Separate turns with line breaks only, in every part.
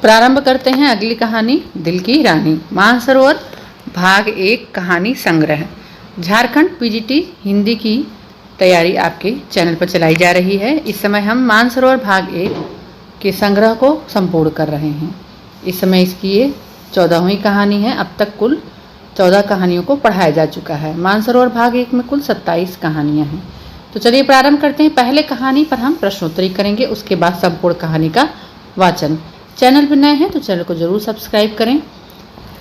प्रारंभ करते हैं अगली कहानी दिल की रानी। मानसरोवर भाग 1 कहानी संग्रह। झारखंड पीजीटी हिंदी की तैयारी आपके चैनल पर चलाई जा रही है। इस समय हम मानसरोवर भाग 1 के संग्रह को संपूर्ण कर रहे हैं। इस समय इसकी ये 14वीं कहानी है। अब तक कुल 14 कहानियों को पढ़ाया जा चुका है। मानसरोवर भाग 1 में कुल 27 कहानियाँ हैं। तो चलिए प्रारंभ करते हैं। पहले कहानी पर हम प्रश्नोत्तरी करेंगे, उसके बाद संपूर्ण कहानी का वाचन। चैनल पर नए हैं तो चैनल को जरूर सब्सक्राइब करें।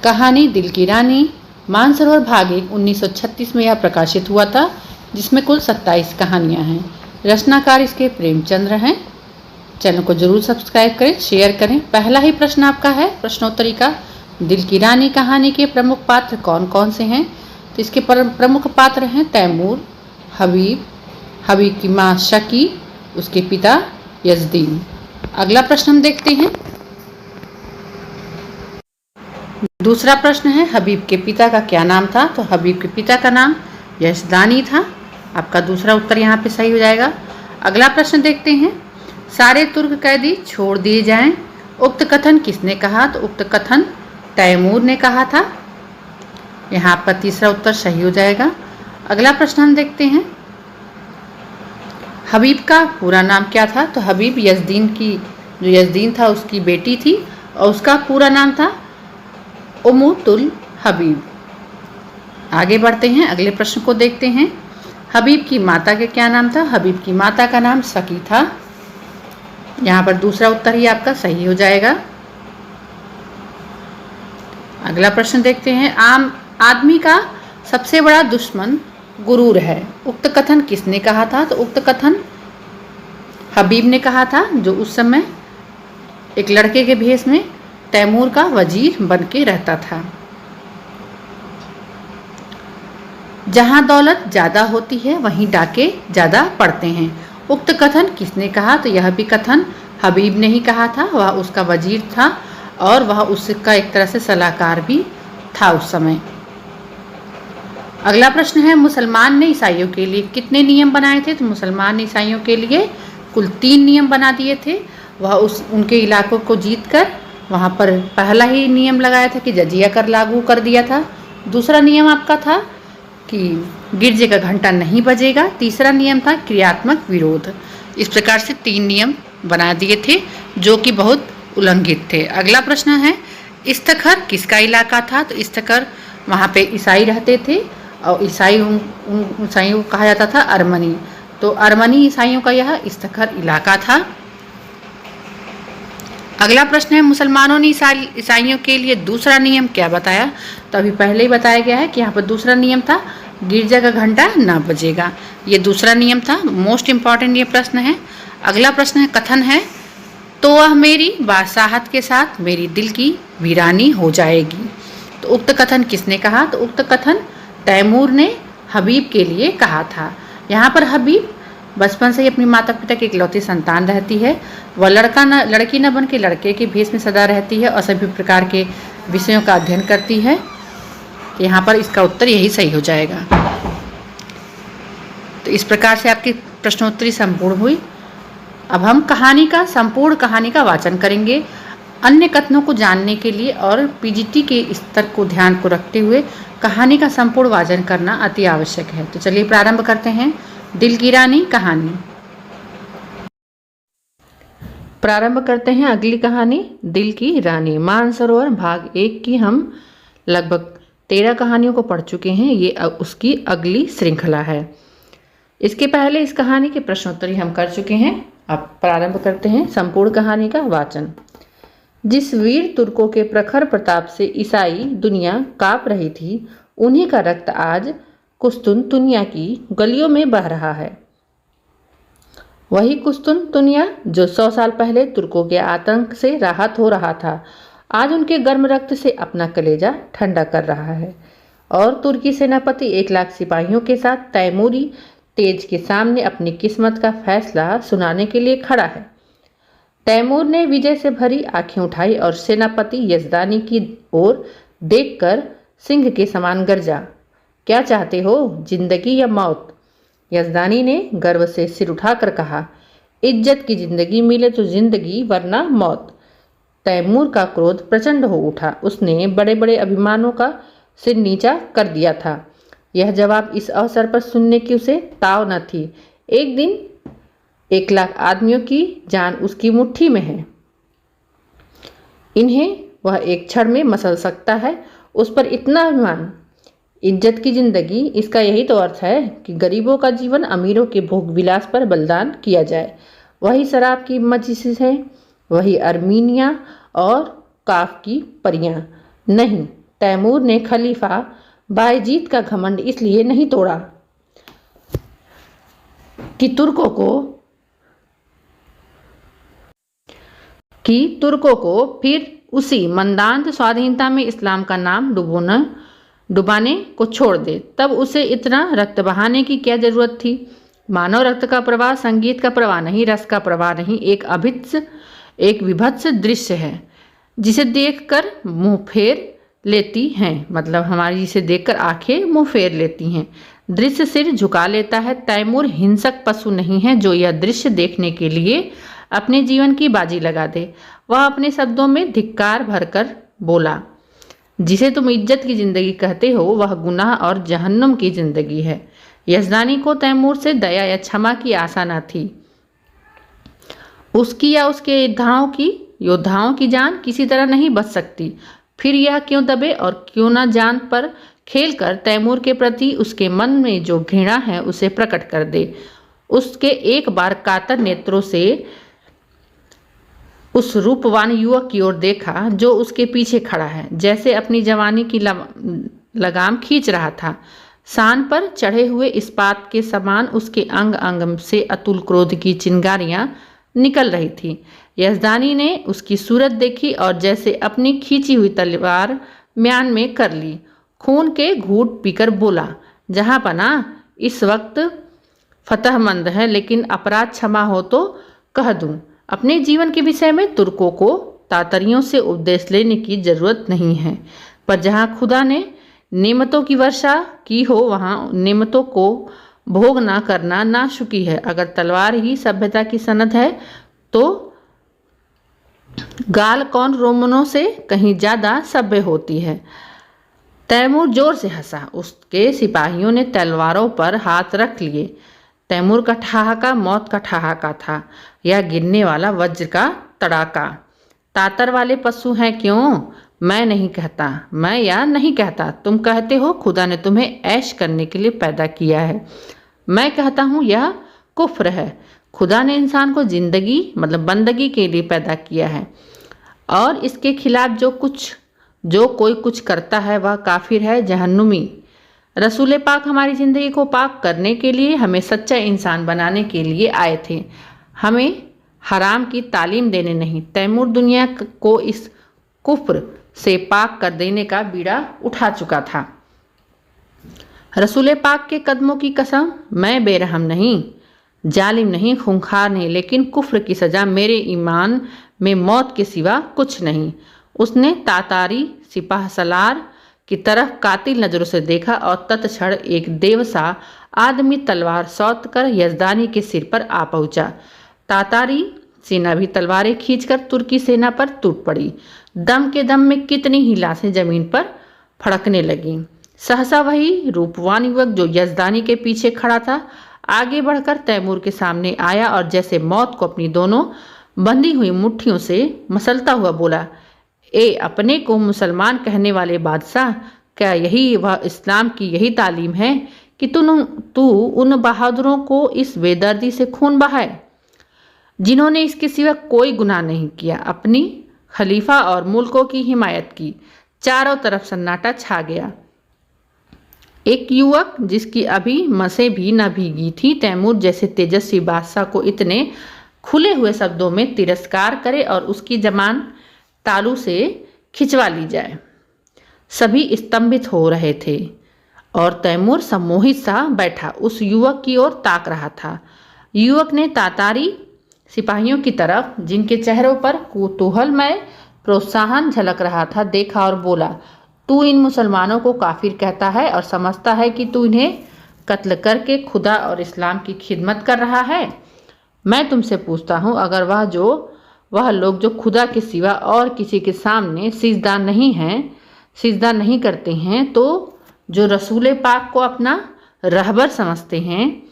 कहानी दिल की रानी। मानसरोवर भाग 1 1936 में यह प्रकाशित हुआ था, जिसमें कुल 27 कहानियाँ हैं। रचनाकार इसके प्रेमचंद्र हैं। चैनल को जरूर सब्सक्राइब करें, शेयर करें। पहला ही प्रश्न आपका है प्रश्नोत्तरी का, दिल की रानी कहानी के प्रमुख पात्र कौन कौन से हैं? तो इसके प्रमुख पात्र हैं तैमूर, हबीब, हबीब की माँ शकी, उसके पिता यजदीन। अगला प्रश्न हम देखते हैं। दूसरा प्रश्न है हबीब के पिता का क्या नाम था? तो हबीब के पिता का नाम यजदानी था। आपका दूसरा उत्तर यहाँ पे सही हो जाएगा। अगला प्रश्न देखते हैं। सारे तुर्क कैदी छोड़ दिए जाएं, उक्त कथन किसने कहा? तो उक्त कथन तैमूर ने कहा था। यहाँ आपका तीसरा उत्तर सही हो जाएगा। अगला प्रश्न हम देखते हैं। हबीब का पूरा नाम क्या था? तो हबीब यजदीन की जो यजदीन था उसकी बेटी थी और उसका पूरा नाम था उमुतुल हबीब। आगे बढ़ते हैं, अगले प्रश्न को देखते हैं। हबीब की माता का क्या नाम था? हबीब की माता का नाम सकी था। यहाँ पर दूसरा उत्तर ही आपका सही हो जाएगा। अगला प्रश्न देखते हैं। आम आदमी का सबसे बड़ा दुश्मन गुरूर है, उक्त कथन किसने कहा था? तो उक्त कथन हबीब ने कहा था, जो उस समय एक लड़के के भेष में तैमूर का वजीर बन के रहता था। जहां दौलत ज्यादा होती है वहीं डाके ज्यादा पड़ते हैं, उक्त कथन किसने कहा? तो यह भी कथन हबीब ने ही कहा था। वह उसका वजीर था और वह उसका एक तरह से सलाहकार भी था उस समय। अगला प्रश्न है। मुसलमान ने ईसाइयों के लिए कितने नियम बनाए थे? तो मुसलमान ने ईसाइयों के लिए कुल 3 नियम बना दिए थे। वह उनके इलाकों को जीतकर वहाँ पर पहला ही नियम लगाया था कि जजिया कर लागू कर दिया था। दूसरा नियम आपका था कि गिरजे का घंटा नहीं बजेगा। तीसरा नियम था क्रियात्मक विरोध। इस प्रकार से 3 नियम बना दिए थे जो कि बहुत उल्लंघित थे। अगला प्रश्न है। इस्तखर किसका इलाका था? तो इस्तखर वहाँ पे ईसाई रहते थे और ईसाइयों को कहा जाता था अर्मनी। तो अर्मनी ईसाइयों का यह इस्तखर इलाका था। अगला प्रश्न है। मुसलमानों ने ईसाइयों के लिए दूसरा नियम क्या बताया? तो अभी पहले ही बताया गया है कि यहाँ पर दूसरा नियम था गिरजा का घंटा ना बजेगा। ये दूसरा नियम था। मोस्ट इम्पॉर्टेंट ये प्रश्न है। अगला प्रश्न है कथन है। तो वह मेरी बादशाहत के साथ मेरी दिल की वीरानी हो जाएगी। तो उक्त कथन किसने कहा? तो उक्त कथन तैमूर ने हबीब के लिए कहा था। यहाँ पर हबीब बचपन से ही अपनी माता पिता की इकलौती संतान रहती है। वह लड़की न बन के लड़के के भेष में सदा रहती है और सभी प्रकार के विषयों का अध्ययन करती है। यहाँ पर इसका उत्तर यही सही हो जाएगा। तो इस प्रकार से आपकी प्रश्नोत्तरी संपूर्ण हुई। अब हम संपूर्ण कहानी का वाचन करेंगे। अन्य कथनों को जानने के लिए और पीजीटी के स्तर को ध्यान को रखते हुए कहानी का संपूर्ण वाचन करना अति आवश्यक है। तो चलिए प्रारंभ करते हैं। दिल की रानी कहानी। प्रारंभ करते हैं अगली कहानी दिल की रानी। मानसरोवर भाग 1 की हम लगभग 13 कहानियों को पढ़ चुके हैं। ये उसकी अगली श्रृंखला है। इसके पहले इस कहानी के प्रश्नोत्तरी हम कर चुके हैं। अब प्रारंभ करते हैं संपूर्ण कहानी का वाचन। जिस वीर तुर्कों के प्रखर प्रताप से ईसाई दुनिया कांप रही थी, उन्हीं का रक्त आज कुस्तुनतुनिया की गलियों में बह रहा है। वही कुस्तुनतुनिया जो 100 साल पहले तुर्कों के आतंक से राहत हो रहा था, आज उनके गर्म रक्त से अपना कलेजा ठंडा कर रहा है। और तुर्की सेनापति 1 लाख सिपाहियों के साथ तैमूरी तेज के सामने अपनी किस्मत का फैसला सुनाने के लिए खड़ा है। तैमूर ने विजय से भरी आंखें उठाई और सेनापति यजदानी की ओर देखकर सिंह के समान गरजा, क्या चाहते हो, जिंदगी या मौत? यजदानी ने गर्व से सिर उठाकर कहा, इज्जत की जिंदगी मिले तो जिंदगी वरना मौत। तैमूर का क्रोध प्रचंड हो उठा। उसने बड़े बड़े अभिमानों का सिर नीचा कर दिया था। यह जवाब इस अवसर पर सुनने की उसे ताव न थी। एक दिन 1,00,000 आदमियों की जान उसकी मुट्ठी में है। इन्हें वह एक क्षण में मसल सकता है। उस पर इतना अभिमान, इज्जत की जिंदगी, इसका यही तो अर्थ है कि गरीबों का जीवन अमीरों के भोग विलास पर बलिदान किया जाए। वही शराब की मजलिस है, वही अर्मीनिया और काफ की परियां। नहीं, तैमूर ने खलीफा बायजीद का घमंड इसलिए नहीं तोड़ा कि तुर्कों को फिर उसी मंदांत स्वाधीनता में इस्लाम का नाम डुबाने को छोड़ दे। तब उसे इतना रक्त बहाने की क्या जरूरत थी? मानव रक्त का प्रवाह संगीत का प्रवाह नहीं, रस का प्रवाह नहीं, एक विभत्स दृश्य है जिसे देखकर मुंह फेर लेती हैं। मतलब हमारी जिसे देखकर आंखें मुंह फेर लेती हैं, दृश्य सिर झुका लेता है। तैमूर हिंसक पशु नहीं है जो यह दृश्य देखने के लिए अपने जीवन की बाजी लगा दे। वह अपने शब्दों में धिक्कार भरकर बोला, जिसे तुम इज्जत की जिंदगी कहते हो वह गुनाह और जहन्नुम की जिंदगी है। यजदानी को तैमूर से दया या क्षमा की आशा न थी। उसकी या उसके योद्धाओं की जान किसी तरह नहीं बच सकती। फिर यह क्यों दबे और क्यों न जान पर खेलकर तैमूर के प्रति उसके मन में जो घृणा है उसे प्रकट कर दे। उसके एक बार कातर नेत्रों से उस रूपवान युवक की ओर देखा जो उसके पीछे खड़ा है, जैसे अपनी जवानी की लगाम खींच रहा था। शान पर चढ़े हुए इस्पात के समान उसके अंग अंग से अतुल क्रोध की चिंगारियां निकल रही थी। यजदानी ने उसकी सूरत देखी और जैसे अपनी खींची हुई तलवार म्यान में कर ली। खून के घूंट पीकर बोला, जहां पना इस वक्त फतहमंद है, लेकिन अपराध क्षमा हो तो कह दूं। अपने जीवन के विषय में तुर्कों को तातरियों से उपदेश लेने की जरूरत नहीं है, पर जहां खुदा ने नेमतों की वर्षा की हो वहां नेमतों को भोग ना करना नाशुकी है। अगर तलवार ही सभ्यता की सनद है तो गाल कौन रोमनों से कहीं ज्यादा सभ्य होती है। तैमूर जोर से हंसा। उसके सिपाहियों ने तलवारों पर हाथ रख लिए। तैमूर का ठहाका मौत का ठहाका था, या गिरने वाला वज्र का तड़ाका। तातर वाले पशु हैं क्यों? मैं नहीं कहता। तुम कहते हो खुदा ने तुम्हें ऐश करने के लिए पैदा किया है। मैं कहता हूँ यह कुफ्र है। खुदा ने इंसान को जिंदगी मतलब बंदगी के लिए पैदा किया है, और इसके खिलाफ जो कोई कुछ करता है वह काफिर है, जहन्नुमी। रसूल पाक हमारी ज़िंदगी को पाक करने के लिए, हमें सच्चा इंसान बनाने के लिए आए थे, हमें हराम की तालीम देने नहीं। तैमूर दुनिया को इस कुफ्र से पाक कर देने का बीड़ा उठा चुका था। रसूल पाक के कदमों की कसम, मैं बेरहम नहीं, जालिम नहीं, खूंखार नहीं, लेकिन कुफ्र की सज़ा मेरे ईमान में मौत के सिवा कुछ नहीं। उसने तातारी सिपाह सलार की तरफ कातिल नजरों से देखा और तत्क्षण एक देवसा आदमी तलवार सौत कर यजदानी के सिर पर आ पहुंचा। तातारी सेना भी तलवारें खींचकर तुर्की सेना पर टूट पड़ी। दम के दम में कितनी ही लाशें जमीन पर फड़कने लगीं। सहसा वही रूपवान युवक जो यजदानी के पीछे खड़ा था आगे बढ़कर तैमूर के सामने आया और जैसे मौत को अपनी दोनों बंधी हुई मुट्ठियों से मसलता हुआ बोला, ए अपने को मुसलमान कहने वाले बादशाह, क्या यही वह इस्लाम की यही तालीम है कि तू उन बहादुरों को इस बेदर्दी से खून बहाए जिन्होंने इसके सिवा कोई गुनाह नहीं किया, अपनी खलीफा और मुल्कों की हिमायत की। चारों तरफ सन्नाटा छा गया। एक युवक जिसकी अभी मसें भी न भीगी थी तैमूर जैसे तेजस्वी बादशाह को इतने खुले हुए शब्दों में तिरस्कार करे और उसकी जबान तालू से खिंचवा ली जाए। सभी स्तंभित हो रहे थे और तैमूर सम्मोहित सा बैठा उस युवक की ओर ताक रहा था। युवक ने तातारी सिपाहियों की तरफ, जिनके चेहरों पर कुतूहलमय प्रोत्साहन झलक रहा था, देखा और बोला, तू इन मुसलमानों को काफिर कहता है और समझता है कि तू इन्हें कत्ल करके खुदा और इस्लाम की खिदमत कर रहा है। मैं तुमसे पूछता हूँ, अगर वह जो वह लोग जो खुदा के सिवा और किसी के सामने सिजदा नहीं करते हैं, तो जो रसूल पाक को अपना रहबर समझते हैं,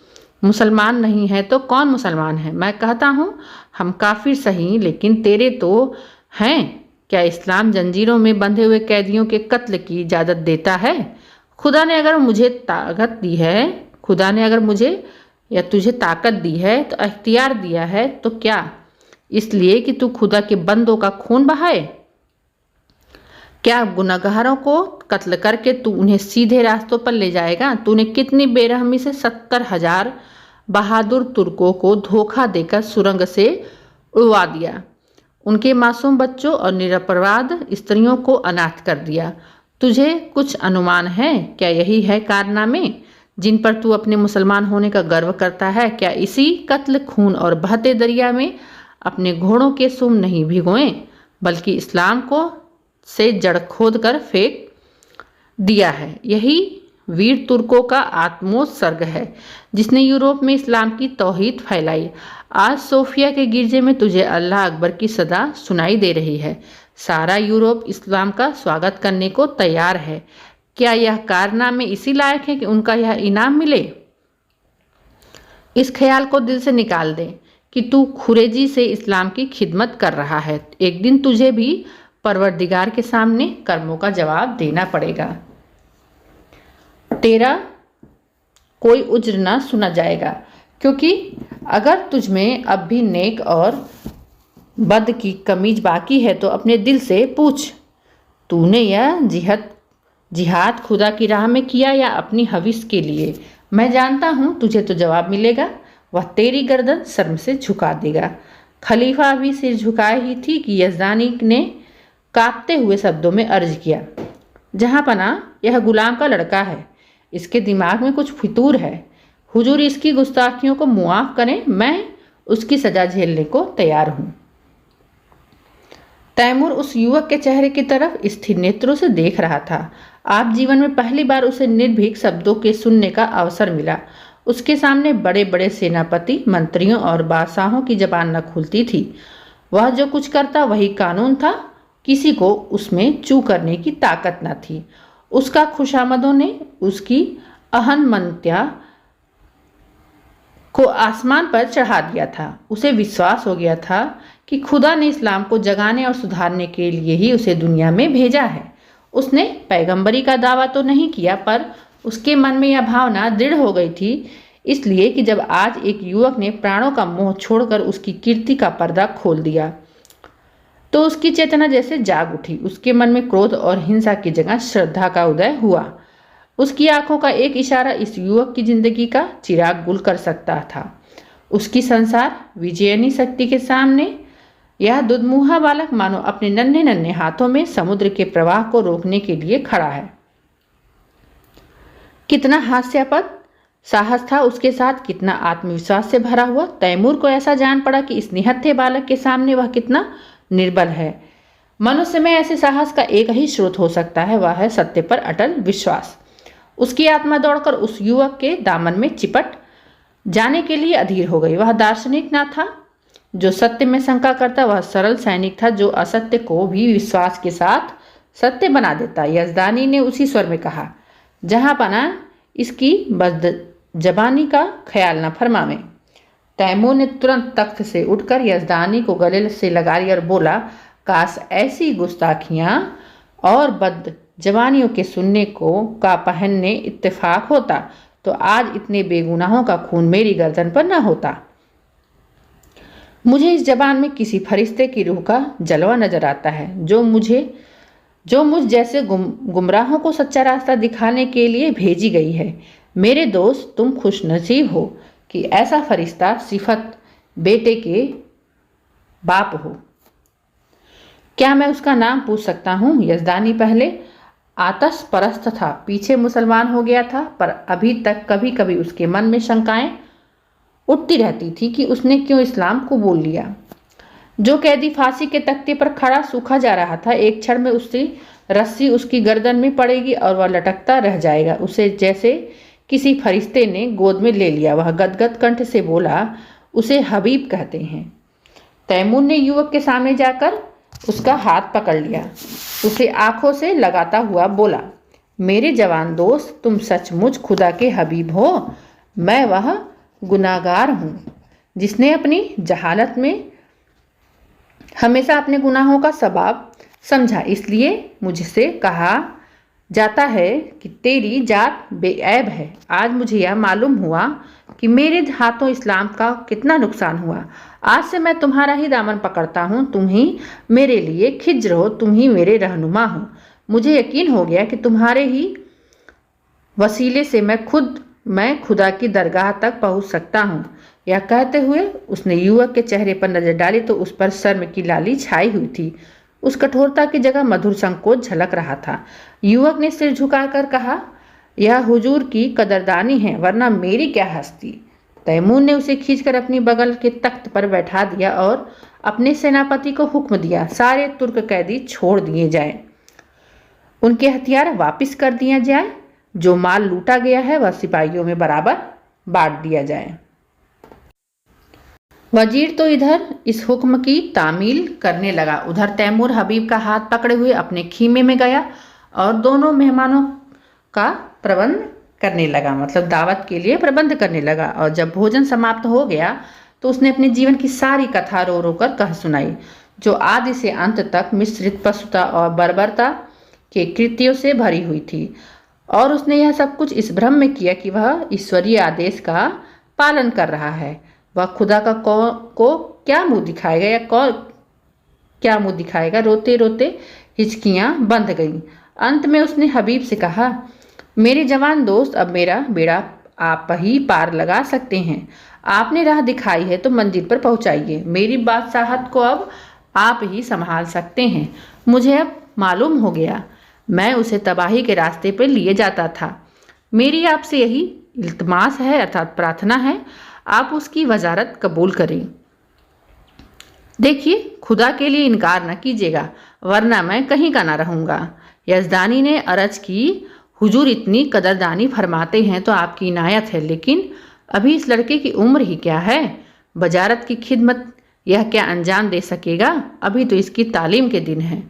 मुसलमान नहीं है तो कौन मुसलमान है? मैं कहता हूँ हम काफिर सही, लेकिन तेरे तो हैं। क्या इस्लाम जंजीरों में बंधे हुए कैदियों के कत्ल की इजाज़त देता है? खुदा ने अगर मुझे ताकत दी है, खुदा ने अगर मुझे या तुझे ताकत दी है तो अख्तियार दिया है, तो क्या इसलिए कि तू खुदा के बंदों का खून बहाए? क्या गुनहगारों को कत्ल करके तू उन्हें सीधे रास्तों पर ले जाएगा? तूने कितनी बेरहमी से 70,000 बहादुर तुर्कों को धोखा देकर सुरंग से उड़वा दिया, उनके मासूम बच्चों और निरपराध स्त्रियों को अनाथ कर दिया। तुझे कुछ अनुमान है क्या यही है कारनामे जिन पर तू अपने मुसलमान होने का गर्व करता है? क्या इसी कत्ल, खून और बहते दरिया में अपने घोड़ों के सुम नहीं भिगोए, बल्कि इस्लाम को से जड़ खोद कर फेंक दिया है? यही वीर तुर्कों का आत्मोत्सर्ग है जिसने यूरोप में इस्लाम की तौहीद फैलाई। आज सोफिया के गिरजे में तुझे अल्लाह अकबर की सदा सुनाई दे रही है। सारा यूरोप इस्लाम का स्वागत करने को तैयार है। क्या यह कारनामे इसी लायक है कि उनका यह इनाम मिले? इस ख्याल को दिल से निकाल दे कि तू खुरेजी से इस्लाम की खिदमत कर रहा है। एक दिन तुझे भी परवरदिगार के सामने कर्मों का जवाब देना पड़ेगा। तेरा कोई उज्र न सुना जाएगा, क्योंकि अगर तुझ में अब भी नेक और बद की कमीज बाकी है तो अपने दिल से पूछ, तूने यह जिहाद खुदा की राह में किया या अपनी हविस के लिए? मैं जानता हूँ तुझे तो जवाब मिलेगा। वह तेरी गर्दन शर्म से झुका देगा। खलीफा भी सिर झुकाए ही थी कि यज़दानी ने कांपते हुए शब्दों में अर्ज किया, जहाँ पना यह गुलाम का लड़का है, इसके दिमाग में कुछ फितूर है। हुजूर इसकी गुस्ताखियों को मुआफ करें, मैं उसकी सजा झेलने को तैयार हूँ। तैमूर उस युवक के चेहरे की तरफ स्थिर नेत्रों से देख रहा था। आप जीवन में पहली बार उसे निर्भीक शब्दों के सुनने का अवसर मिला। उसके सामने बड़े बड़े सेनापति, मंत्रियों और बादशाहों की जबान न खुलती थी। वह जो कुछ करता वही कानून था, किसी को उसमें चू करने की ताकत न थी। उसका खुशामदों ने उसकी अहनमन्त्या को आसमान पर चढ़ा दिया था। उसे विश्वास हो गया था कि खुदा ने इस्लाम को जगाने और सुधारने के लिए ही उसे दुनिया में भेजा है। उसने पैगंबरी का दावा तो नहीं किया, पर उसके मन में यह भावना दृढ़ हो गई थी, इसलिए कि जब आज एक युवक ने प्राणों का मोह छोड़कर उसकी कीर्ति का पर्दा खोल दिया तो उसकी चेतना जैसे जाग उठी। उसके मन में क्रोध और हिंसा की जगह श्रद्धा का उदय हुआ। उसकी आंखों का एक इशारा इस युवक की जिंदगी का चिराग गुल कर सकता था। उसकी संसार विजयनी शक्ति के सामने यह दुधमुहा बालक मानो अपने नन्हे नन्हे हाथों में समुद्र के प्रवाह को रोकने के लिए खड़ा है। कितना हास्यास्पद साहस था उसके साथ, कितना आत्मविश्वास से भरा हुआ। तैमूर को ऐसा जान पड़ा कि इस निहत्थे बालक के सामने वह कितना निर्बल है। मनुष्य में ऐसे साहस का एक ही स्रोत हो सकता है, वह है सत्य पर अटल विश्वास। उसकी आत्मा दौड़कर उस युवक के दामन में चिपट जाने के लिए अधीर हो गई। वह दार्शनिक न था जो सत्य में शंका करता, वह सरल सैनिक था जो असत्य को भी विश्वास के साथ सत्य बना देता। यज़दानी ने उसी स्वर में कहा, जहाँ पना इसकी बदजबानी का ख्याल न फरमावे। तैमूर ने तुरंत तख्त से उठकर यज़दानी को गले से लगा लिया और बोला, काश ऐसी गुस्ताखियाँ और बदजबानियों के सुनने को का पहनने इत्तेफाक होता तो आज इतने बेगुनाहों का खून मेरी गर्दन पर न होता। मुझे इस जबान में किसी फरिश्ते की रूह का जलवा नजर आता है जो मुझ जैसे गुमराहों को सच्चा रास्ता दिखाने के लिए भेजी गई है। मेरे दोस्त, तुम खुशनसीब हो कि ऐसा फरिश्ता सिफत बेटे के बाप हो। क्या मैं उसका नाम पूछ सकता हूँ? यज़दानी पहले आतश परस्त था, पीछे मुसलमान हो गया था, पर अभी तक कभी कभी उसके मन में शंकाएं उठती रहती थी कि उसने क्यों इस्लाम को बोल लिया। जो कैदी फांसी के तख्ते पर खड़ा सूखा जा रहा था, एक क्षण में उसकी रस्सी उसकी गर्दन में पड़ेगी और वह लटकता रह जाएगा। उसे जैसे किसी फरिश्ते ने गोद में ले लिया। वह गदगद कंठ से बोला, उसे हबीब कहते हैं। तैमूर ने युवक के सामने जाकर उसका हाथ पकड़ लिया। उसे आंखों से लगाता हुआ बोला, मेरे जवान दोस्त, तुम सचमुच खुदा के हबीब हो। मैं वह गुनाहगार हूँ जिसने अपनी जहालत में हमेशा अपने गुनाहों का सबब समझा। इसलिए मुझसे कहा जाता है कि तेरी जात बेऐब है। आज मुझे यह मालूम हुआ कि मेरे हाथों इस्लाम का कितना नुकसान हुआ। आज से मैं तुम्हारा ही दामन पकड़ता हूँ। तुम ही मेरे लिए खिज्र हो, तुम ही मेरे रहनुमा हो। मुझे यकीन हो गया कि तुम्हारे ही वसीले से मैं खुदा की दरगाह तक पहुँच सकता हूँ। यह कहते हुए उसने युवक के चेहरे पर नजर डाली तो उस पर शर्म की लाली छाई हुई थी। उस कठोरता की जगह मधुर संकोच झलक रहा था। युवक ने सिर झुकाकर कहा, यह हुजूर की कदरदानी है, वरना मेरी क्या हस्ती। तैमूर ने उसे खींचकर अपनी बगल के तख्त पर बैठा दिया और अपने सेनापति को हुक्म दिया, सारे तुर्क कैदी छोड़ दिए जाएं, उनके हथियार वापस कर दिया जाए, जो माल लूटा गया है वह सिपाहियों में बराबर बांट दिया जाए। वजीर तो इधर इस हुक्म की तामील करने लगा, उधर तैमूर हबीब का हाथ पकड़े हुए अपने खीमे में गया और दोनों मेहमानों का प्रबंध करने लगा, मतलब दावत के लिए प्रबंध करने लगा। और जब भोजन समाप्त हो गया तो उसने अपने जीवन की सारी कथा रो रो कर कह सुनाई, जो आदि से अंत तक मिश्रित पशुता और बर्बरता के कृत्यों से भरी हुई थी। और उसने यह सब कुछ इस भ्रम में किया कि वह ईश्वरीय आदेश का पालन कर रहा है। वह खुदा को क्या मुंह दिखाएगा या क्या मुंह दिखाएगा। रोते रोते हिचकियां बंध गईं। अंत में उसने हबीब से कहा, मेरे जवान दोस्त, अब मेरा बेड़ा आप ही पार लगा सकते हैं। आपने राह दिखाई है तो मंजिल पर पहुंचाइए। मेरी बादशाहत को अब आप ही संभाल सकते हैं। मुझे अब मालूम हो गया, मैं उसे तबाही के रास्ते पर लिए जाता था। मेरी आपसे यही इल्तमास है, अर्थात प्रार्थना है, आप उसकी वजारत कबूल करें। देखिए, खुदा के लिए इनकार न कीजिएगा, वरना मैं कहीं का ना रहूँगा। यज़दानी ने अर्ज की, हुजूर इतनी कदरदानी फरमाते हैं तो आपकी इनायत है, लेकिन अभी इस लड़के की उम्र ही क्या है। वजारत की खिदमत यह क्या अंजाम दे सकेगा। अभी तो इसकी तालीम के दिन है।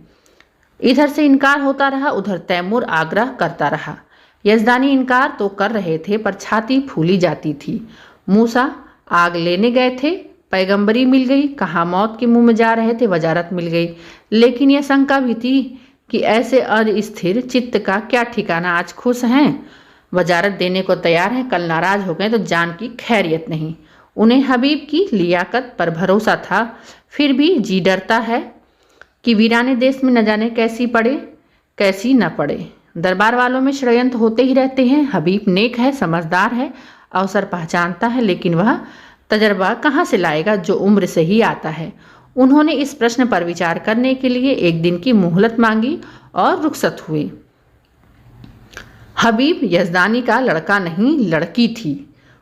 इधर से इनकार होता रहा, उधर तैमूर आग्रह करता रहा। यज़दानी इनकार तो कर रहे थे पर छाती फूली जाती थी। मूसा आग लेने गए थे, पैगंबरी मिल गई, कहाँ मौत के मुंह में जा रहे थे, वजारत मिल गई। लेकिन यह शंका भी थी कि ऐसे अस्थिर चित्त का क्या ठिकाना। आज खुश हैं, वजारत देने को तैयार हैं, कल नाराज हो गए तो जान की खैरियत नहीं। उन्हें हबीब की लियाकत पर भरोसा था, फिर भी जी डरता है कि वीराने देश में न जाने कैसी पड़े कैसी न पड़े। दरबार वालों में षड्यंत्र होते ही रहते हैं। हबीब नेक है, समझदार है, अवसर पहचानता है, लेकिन वह तजर्बा कहाँ से लाएगा जो उम्र से ही आता है। उन्होंने इस प्रश्न पर विचार करने के लिए एक दिन की मोहलत मांगी और रुखसत हुए। हबीब यज़दानी का लड़का नहीं, लड़की थी।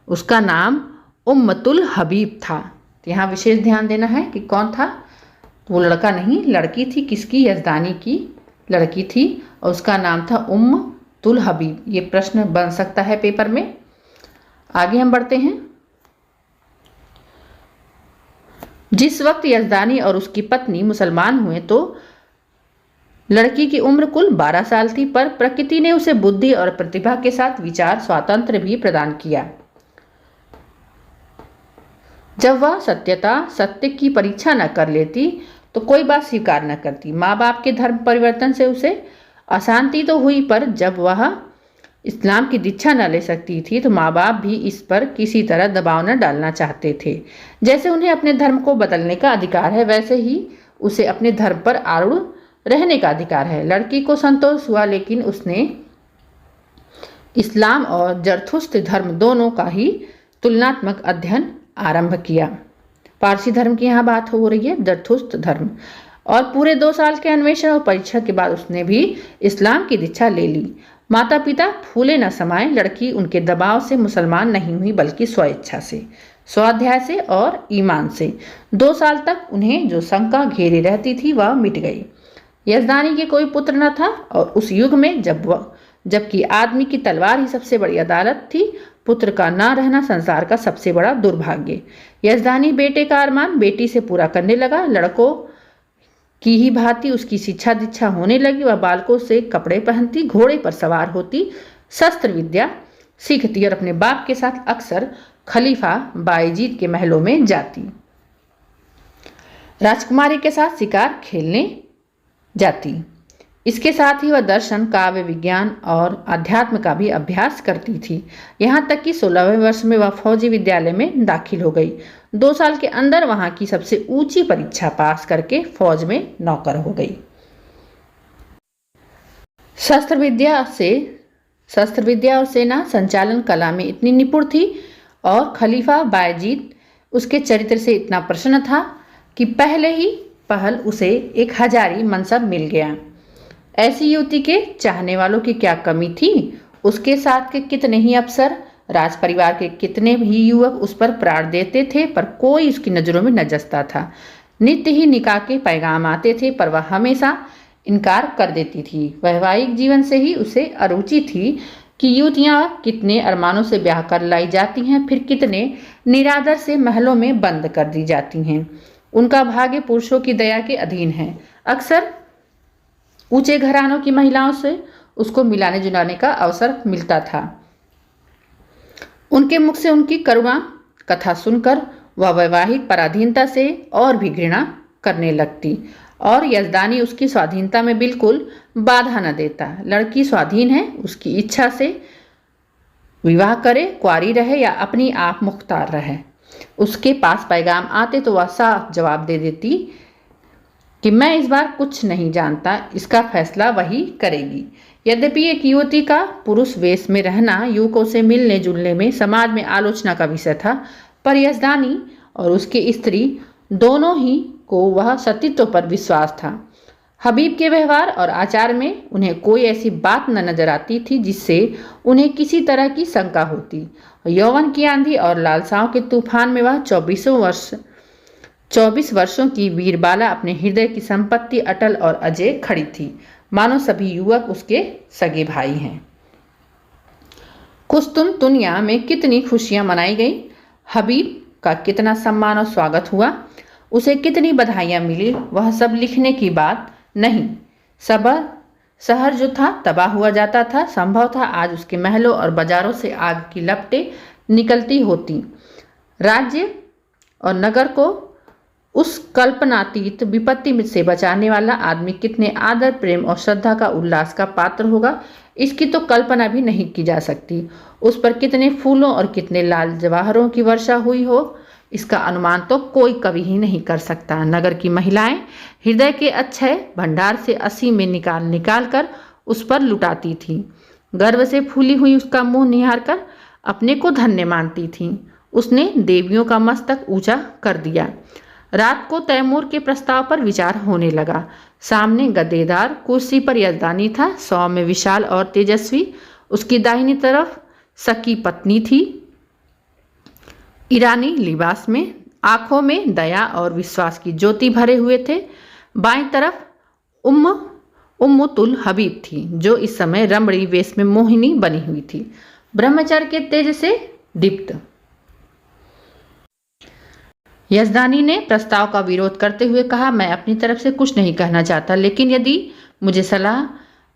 उसका नाम उम्मतुल हबीब था। तो यहाँ विशेष ध्यान देना है कि कौन था, वो लड़का नहीं लड़की थी। किसकी? यज़दानी की लड़की थी और उसका नाम था उम्मतुल हबीब। ये प्रश्न बन सकता है पेपर में। आगे हम बढ़ते हैं। जिस वक्त यज़दानी और उसकी पत्नी मुसलमान हुए तो लड़की की उम्र कुल 12 साल थी, पर प्रकृति ने उसे बुद्धि और प्रतिभा के साथ विचार स्वातंत्र्य भी प्रदान किया। जब वह सत्य की परीक्षा न कर लेती तो कोई बात स्वीकार न करती। माँ बाप के धर्म परिवर्तन से उसे अशांति तो हुई, पर जब वह इस्लाम की दीक्षा न ले सकती थी तो माँ बाप भी इस पर किसी तरह दबाव न डालना चाहते थे। जैसे उन्हें अपने धर्म को बदलने का अधिकार है, वैसे ही उसे अपने धर्म पर आरूढ़ रहने का अधिकार है। लड़की को संतोष हुआ, लेकिन उसने इस्लाम और जरथुस्त्र धर्म दोनों का ही तुलनात्मक अध्ययन आरंभ किया। पारसी धर्म की यहाँ बात हो रही है, जरथुस्त्र धर्म। और पूरे 2 साल के अन्वेषण और परीक्षा के बाद उसने भी इस्लाम की दीक्षा ले ली। माता पिता फूले न समाये। लड़की उनके दबाव से मुसलमान नहीं हुई, बल्कि स्वेच्छा से, स्वाध्याय से और ईमान से। 2 साल तक उन्हें जो शंका घेरे रहती थी वह मिट गई। यज़दानी के कोई पुत्र न था और उस युग में जबकि आदमी की तलवार ही सबसे बड़ी अदालत थी, पुत्र का ना रहना संसार का सबसे बड़ा दुर्भाग्य। यजदानी बेटे का अरमान बेटी से पूरा करने लगा। लड़कों की ही भांति उसकी शिक्षा दीक्षा होने लगी। वह बालकों से कपड़े पहनती, घोड़े पर सवार होती, शस्त्र विद्या सीखती और अपने बाप के साथ अक्सर खलीफा बायजीद के महलों में जाती। राजकुमारी के साथ शिकार खेलने जाती। इसके साथ ही वह दर्शन, काव्य, विज्ञान और अध्यात्म का भी अभ्यास करती थी। यहाँ तक कि 16वें वर्ष में वह फौजी विद्यालय में दाखिल हो गई। 2 साल के अंदर वहाँ की सबसे ऊंची परीक्षा पास करके फौज में नौकर हो गई। शस्त्र विद्या और सेना संचालन कला में इतनी निपुण थी और खलीफा बायजीद उसके चरित्र से इतना प्रसन्न था कि पहले ही पहल उसे एक हजारी मनसब मिल गया। ऐसी युवती के चाहने वालों की क्या कमी थी। उसके साथ के कितने ही अफसर, राज परिवार के कितने ही युवक उस पर प्राण देते थे, पर कोई उसकी नजरों में न जचता था। नित्य ही निकाह के पैगाम आते थे, पर वह हमेशा इनकार कर देती थी। वैवाहिक जीवन से ही उसे अरुचि थी कि युवतियां कितने अरमानों से ब्याह कर लाई जाती हैं, फिर कितने निरादर से महलों में बंद कर दी जाती हैं। उनका भाग्य पुरुषों की दया के अधीन है। अक्सर ऊंचे घरानों की महिलाओं से उसको मिलाने जुलाने का अवसर मिलता था। उनके मुख से उनकी करुणा कथा सुनकर वह वैवाहिक पराधीनता से और भी घृणा करने लगती और यजदानी उसकी स्वाधीनता में बिल्कुल बाधा न देता। लड़की स्वाधीन है, उसकी इच्छा से विवाह करे, कुंवारी रहे या अपनी आप मुख्तार रहे। उसके पास पैगाम आते तो वह साफ जवाब दे देती कि मैं इस बार कुछ नहीं जानता, इसका फैसला वही करेगी। यद्यपि एक युवती का पुरुष वेश में रहना युवकों से मिलने जुलने में समाज में आलोचना का विषय था, पर यजदानी और उसकी स्त्री दोनों ही को वह सतीत्व पर विश्वास था। हबीब के व्यवहार और आचार में उन्हें कोई ऐसी बात न नजर आती थी जिससे उन्हें किसी तरह की शंका होती। यौवन की आंधी और लालसाओं के तूफान में वह 24 वर्षों की वीरबाला अपने हृदय की संपत्ति अटल और अजय खड़ी थी, मानो सभी युवक उसके सगे भाई हैं। कुस्तुम दुनिया में कितनी खुशियां मनाई गई, हबीब का कितना सम्मान और स्वागत हुआ, उसे कितनी बधाइयां मिली, वह सब लिखने की बात नहीं। शहर जो था तबाह हुआ जाता था। संभव था आज उसके महलों और बाजारों से आग की लपटें निकलती होती। राज्य और नगर को उस कल्पनातीत विपत्ति से बचाने वाला आदमी कितने आदर, प्रेम और श्रद्धा का उल्लास का पात्र होगा, इसकी तो कल्पना भी नहीं की जा सकती। उस पर कितने फूलों और कितने लाल जवाहरों की वर्षा हुई हो, इसका अनुमान तो कोई कभी ही नहीं कर सकता। नगर की महिलाएं हृदय के अक्षय भंडार से असीम में निकाल कर उस पर लुटाती थीं। गर्व से फूली हुई उसका मुंह निहार कर अपने को धन्य मानती थीं। उसने देवियों का मस्तक ऊंचा कर दिया। रात को तैमूर के प्रस्ताव पर विचार होने लगा। सामने गद्देदार कुर्सी पर यजदानी था, सौम्य, विशाल और तेजस्वी। उसकी दाहिनी तरफ सकी पत्नी थी, ईरानी लिबास में, आंखों में दया और विश्वास की ज्योति भरे हुए थे। बाईं तरफ उम्मुतुल हबीब थी, जो इस समय रमणी वेश में मोहिनी बनी हुई थी, ब्रह्मचर्य के तेज से दीप्त। यजदानी ने प्रस्ताव का विरोध करते हुए कहा, मैं अपनी तरफ से कुछ नहीं कहना चाहता, लेकिन यदि मुझे सलाह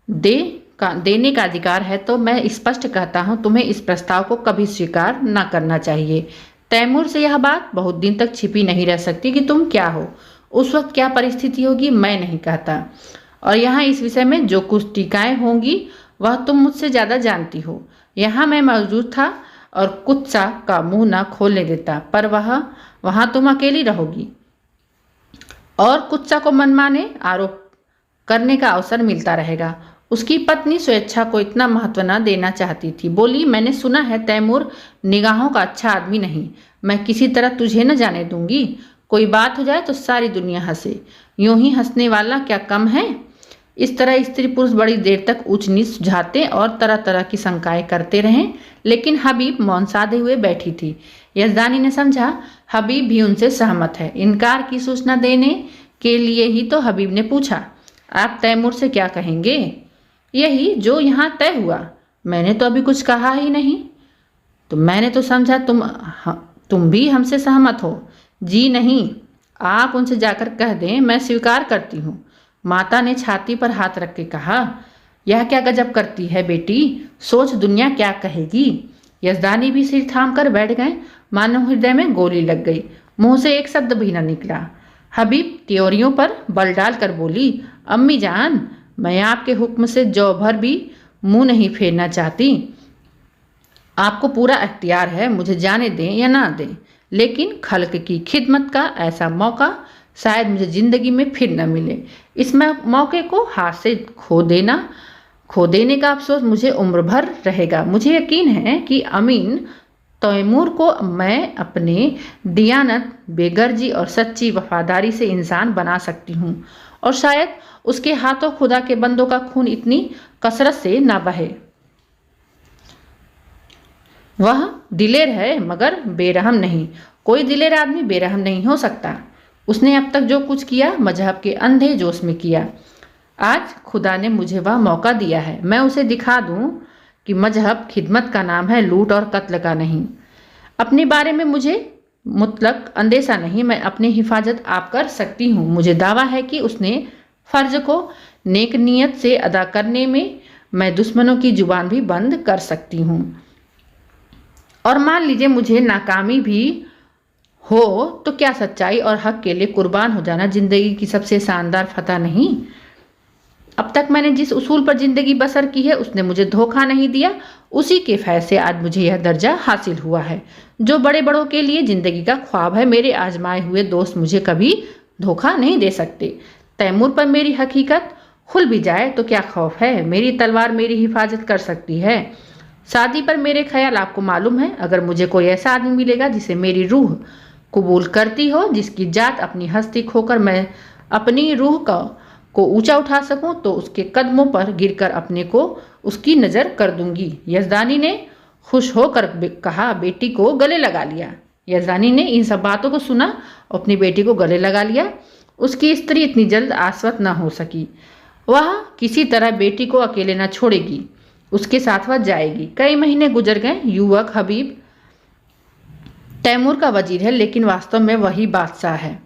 देने का अधिकार है तो मैं स्पष्ट कहता हूं, तुम्हें इस प्रस्ताव को कभी स्वीकार न करना चाहिए। तैमूर से यह बात बहुत दिन तक छिपी नहीं रह सकती कि तुम क्या हो, उस वक्त क्या परिस्थिति होगी, मैं नहीं कहता। और यहाँ इस विषय में जो कुछ टीकाएं होंगी वह तुम मुझसे ज़्यादा जानती हो। यहाँ मैं मौजूद था और कुत्सा का मुंह न खोलने देता, पर वहाँ तुम अकेली रहोगी और कुत्सा को मनमाने आरोप करने का अवसर मिलता रहेगा। उसकी पत्नी स्वेच्छा को इतना महत्व न देना चाहती थी। बोली, मैंने सुना है तैमूर निगाहों का अच्छा आदमी नहीं, मैं किसी तरह तुझे न जाने दूंगी। कोई बात हो जाए तो सारी दुनिया हंसे, यूं ही हंसने वाला क्या कम है। इस तरह स्त्री पुरुष बड़ी देर तक ऊंच नीच सुझाते और तरह तरह की शंकाएं करते रहे, लेकिन हबीब मौन साधे हुए बैठी थी। यजदानी ने समझा हबीब भी उनसे सहमत है। इनकार की सूचना देने के लिए ही तो हबीब ने पूछा, आप तैमूर से क्या कहेंगे? यही जो यहाँ तय हुआ, मैंने तो अभी कुछ कहा ही नहीं। तो मैंने तो समझा तुम भी हमसे सहमत हो। जी नहीं, आप उनसे जाकर कह दें मैं स्वीकार करती हूँ। माता ने छाती पर हाथ रख के कहा, यह क्या गजब करती है बेटी, सोच दुनिया क्या कहेगी। यजदानी भी सिर थाम कर बैठ गए, मानो हृदय में गोली लग गई। मुंह से एक शब्द भी न निकला। हबीब त्योरियों पर बल डालकर बोली, अम्मी जान, मैं आपके हुक्म से जौ भर भी मुंह नहीं फेरना चाहती। आपको पूरा अख्तियार है, मुझे जाने दें या ना दें, लेकिन खल्क की खिदमत का ऐसा मौका शायद मुझे जिंदगी में फिर न मिले। इस मौके को हाथ से खो देने का अफसोस मुझे उम्र भर रहेगा। मुझे यकीन है कि अमीन तैमूर को मैं अपने दियानत, बेगर्जी और सच्ची वफादारी से इंसान बना सकती हूँ, और शायद उसके हाथों खुदा के बंदों का खून इतनी कसरत से ना बहे। वह दिलेर है मगर बेरहम नहीं। कोई दिलेर आदमी बेरहम नहीं हो सकता। उसने अब तक जो कुछ किया मजहब के अंधे जोश में किया। आज खुदा ने मुझे वह मौका दिया है, मैं उसे दिखा दूं कि मजहब खिदमत का नाम है, लूट और कत्ल का नहीं। अपने बारे में मुझे मुतलक अंदेशा नहीं, मैं अपनी हिफाजत आप कर सकती हूँ। मुझे दावा है कि उसने फ़र्ज को नेक नीयत से अदा करने में मैं दुश्मनों की जुबान भी बंद कर सकती हूँ। और मान लीजिए मुझे नाकामी भी हो तो क्या सच्चाई और हक के लिए कुर्बान हो जाना जिंदगी की सबसे शानदार फतह नहीं? अब तक मैंने जिस उसूल पर जिंदगी बसर की है उसने मुझे धोखा नहीं दिया। उसी के फैज़ से आज मुझे यह दर्जा हासिल हुआ है जो बड़े बड़ों के लिए जिंदगी का ख्वाब है। मेरे आजमाए हुए दोस्त मुझे कभी धोखा नहीं दे सकते। तैमूर पर मेरी हकीकत खुल भी जाए तो क्या खौफ है, मेरी तलवार मेरी हिफाजत कर सकती है। शादी पर मेरे ख्याल आपको मालूम है। अगर मुझे कोई ऐसा आदमी मिलेगा जिसे मेरी रूह कबूल करती हो, जिसकी जात अपनी हस्ती खोकर मैं अपनी रूह को ऊंचा उठा सकूं, तो उसके कदमों पर गिरकर अपने को उसकी नज़र कर दूंगी। यजदानी ने खुश होकर कहा, बेटी को गले लगा लिया। यजदानी ने इन सब बातों को सुना और अपनी बेटी को गले लगा लिया। उसकी स्त्री इतनी जल्द आश्वस्त न हो सकी। वह किसी तरह बेटी को अकेले न छोड़ेगी, उसके साथ वह जाएगी। कई महीने गुजर गए। युवक हबीब तैमूर का वजीर है, लेकिन वास्तव में वही बादशाह है।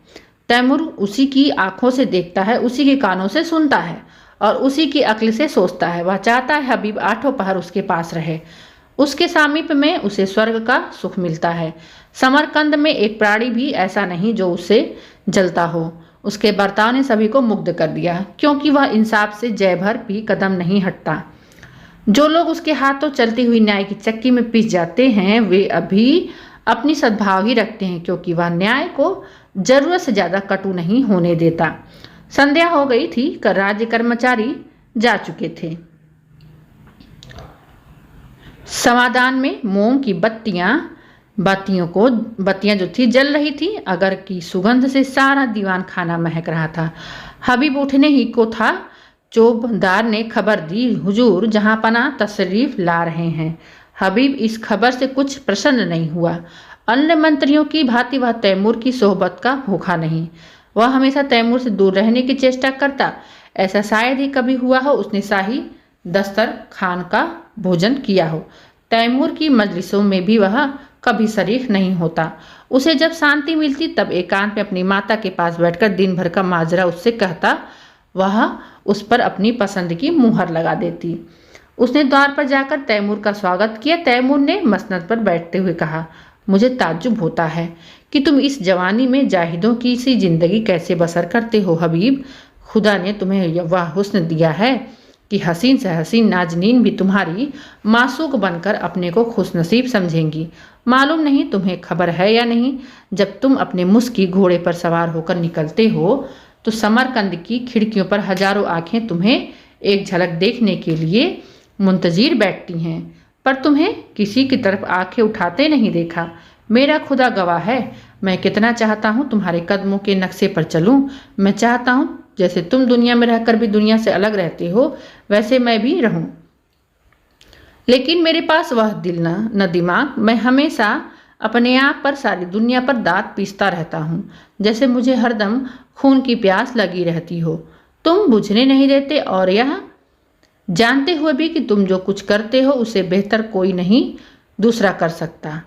तैमूर उसी की आंखों से देखता है, उसी के कानों से सुनता है और उसी की अक्ल से सोचता है। वह चाहता है हबीब आठों पहर उसके पास रहे। उसके सामीप्य में उसे स्वर्ग का सुख मिलता है। समरकंद में एक प्राणी भी ऐसा नहीं जो उसे जलता हो। उसके बर्ताव ने सभी को मुग्ध कर दिया, क्योंकि वह इंसाफ से जय भर भी कदम नहीं हटता। जो लोग उसके हाथों चलती हुई न्याय की चक्की में पिस जाते हैं वे अभी अपनी सद्भाव ही रखते हैं, क्योंकि वह न्याय को जरूरत से ज्यादा कटु नहीं होने देता। संध्या हो गई थी। राज्य कर्मचारी जा चुके थे। समाधान में मोम की बत्तियां जो थी जल रही थी। अगर की सुगंध से सारा दीवान खाना महक रहा था। हबीब उठने ही को था, चौबदार ने खबर दी, हुजूर जहांपना तशरीफ ला रहे हैं। हबीब इस खबर से कुछ प्रसन्न नहीं हुआ। अन्य मंत्रियों की भांति वह तैमूर की सोहबत का भूखा नहीं। वह हमेशा तैमूर से दूर रहने की चेष्टा करता। ऐसा शायद ही कभी हुआ हो उसने शाही दस्तरखान का भोजन किया हो। तैमूर की मजलिसों में भी वह कभी शरीक नहीं होता। उसे जब शांति मिलती तब एकांत में अपनी माता के पास बैठकर दिन भर का माजरा उससे कहता। वह उस पर अपनी पसंद की मुहर लगा देती। उसने द्वार पर जाकर तैमूर का स्वागत किया। तैमूर ने मसनद पर बैठते हुए कहा, मुझे ताज्जुब होता है कि तुम इस जवानी में जाहिदों की सी जिंदगी कैसे बसर करते हो हबीब। खुदा ने तुम्हें वह हुस्न दिया है कि हसीन से हसीन नाजनीन भी तुम्हारी मासूक बनकर अपने को खुशनसीब समझेंगी। मालूम नहीं तुम्हें खबर है या नहीं, जब तुम अपने मुस्की घोड़े पर सवार होकर निकलते हो तो समरकंद की खिड़कियों पर हजारों आंखें तुम्हें एक झलक देखने के लिए मुंतजिर बैठती हैं, पर तुम्हें किसी की तरफ आंखें उठाते नहीं देखा। मेरा खुदा गवाह है, मैं कितना चाहता हूँ तुम्हारे कदमों के नक्शे पर चलूँ। मैं चाहता हूँ जैसे तुम दुनिया में रहकर भी दुनिया से अलग रहते हो वैसे मैं भी रहूं। लेकिन मेरे पास वह दिल न दिमाग। मैं हमेशा अपने आप पर, सारी दुनिया पर दांत पीसता रहता हूँ, जैसे मुझे हरदम खून की प्यास लगी रहती हो। तुम बुझने नहीं देते, और यह जानते हुए भी कि तुम जो कुछ करते हो उसे बेहतर कोई नहीं दूसरा कर सकता।